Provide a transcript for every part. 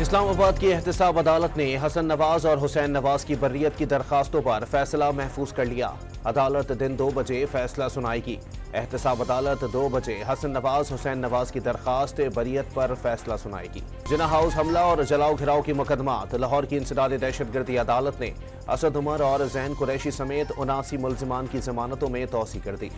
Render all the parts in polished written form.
اسلام آباد کی احتساب عدالت نے حسن نواز اور حسین نواز کی بریت کی درخواستوں پر فیصلہ محفوظ کر لیا۔ عدالت دن 2 بجے فیصلہ سنائے گی۔ احتساب عدالت 2 بجے حسن نواز حسین نواز کی درخواست بریت پر فیصلہ سنائے گی۔ جناح ہاؤس حملہ اور جلاؤ گھراؤ کی مقدمات۔ لاہور کی انسداد دہشت گردی عدالت نے اسد عمر اور زین قریشی سمیت 79 ملزمان کی ضمانتوں میں توسیع کر دی۔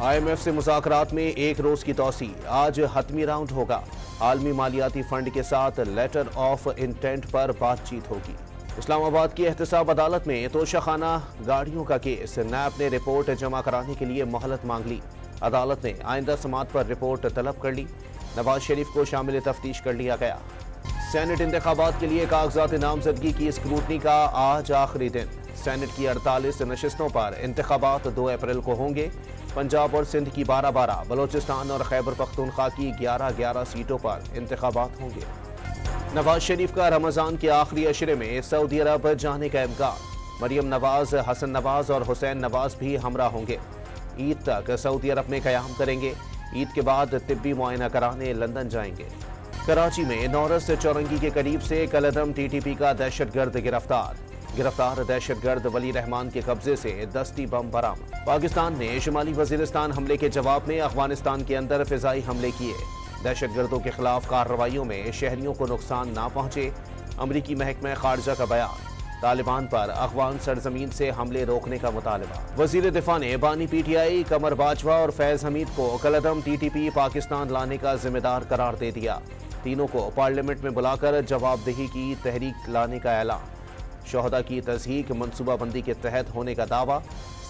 IMF سے مذاکرات میں 1 روز کی توسیع۔ آج حتمی راؤنڈ ہوگا۔ عالمی مالیاتی فنڈ کے ساتھ لیٹر آف انٹینٹ پر بات چیت ہوگی۔ اسلام آباد کی احتساب عدالت میں توشہ خانہ گاڑیوں کا کیس۔ نیب نے رپورٹ جمع کرانے کے لیے مہلت مانگ لی۔ عدالت نے آئندہ سماعت پر رپورٹ طلب کر لی۔ نواز شریف کو شامل تفتیش کر لیا گیا۔ سینٹ انتخابات کے لیے کاغذات نامزدگی کی اسکروٹنی کا آج آخری دن۔ سینٹ کی 48 نشستوں پر انتخابات 2 اپریل کو ہوں گے۔ پنجاب اور سندھ کی 12 بلوچستان اور خیبر پختونخوا کی 11 سیٹوں پر انتخابات ہوں گے۔ نواز شریف کا رمضان کے آخری عشرے میں سعودی عرب جانے کا امکان۔ مریم نواز، حسن نواز اور حسین نواز بھی ہمراہ ہوں گے۔ عید تک سعودی عرب میں قیام کریں گے۔ عید کے بعد طبی معائنہ کرانے لندن جائیں گے۔ کراچی میں نورس چورنگی کے قریب سے کالعدم TTP کا دہشت گرد گرفتار دہشت گرد ولی رحمان کے قبضے سے دستی بم برآمد۔ پاکستان نے شمالی وزیرستان حملے کے جواب میں افغانستان کے اندر فضائی حملے کیے۔ دہشت گردوں کے خلاف کارروائیوں میں شہریوں کو نقصان نہ پہنچے۔ امریکی محکمہ خارجہ کا بیان۔ طالبان پر افغان سرزمین سے حملے روکنے کا مطالبہ۔ وزیر دفاع نے بانی PTI قمر باجوہ اور فیض حمید کو کالعدم TTP پاکستان لانے کا ذمہ دار قرار دے دیا۔ تینوں کو پارلیمنٹ میں بلا کر جواب دہی کی تحریک لانے کا اعلان۔ شہداء کی تصحیح منصوبہ بندی کے تحت ہونے کا دعویٰ۔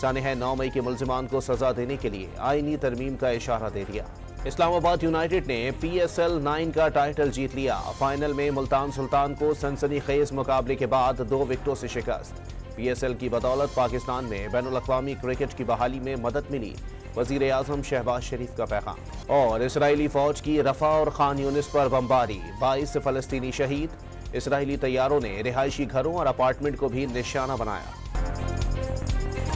سانحہ 9 مئی کے ملزمان کو سزا دینے کے لیے آئینی ترمیم کا اشارہ دے دیا۔ اسلام آباد یونائیٹڈ نے PSL 9 کا ٹائٹل جیت لیا۔ فائنل میں ملتان سلطان کو سنسنی خیز مقابلے کے بعد 2 وکٹوں سے شکست۔ PSL کی بدولت پاکستان میں بین الاقوامی کرکٹ کی بحالی میں مدد ملی۔ وزیر اعظم شہباز شریف کا پیغام۔ اور اسرائیلی فوج کی رفح اور خان یونس پر بمباری، 22 فلسطینی شہید۔ اسرائیلی طیاروں نے رہائشی گھروں اور اپارٹمنٹ کو بھی نشانہ بنایا۔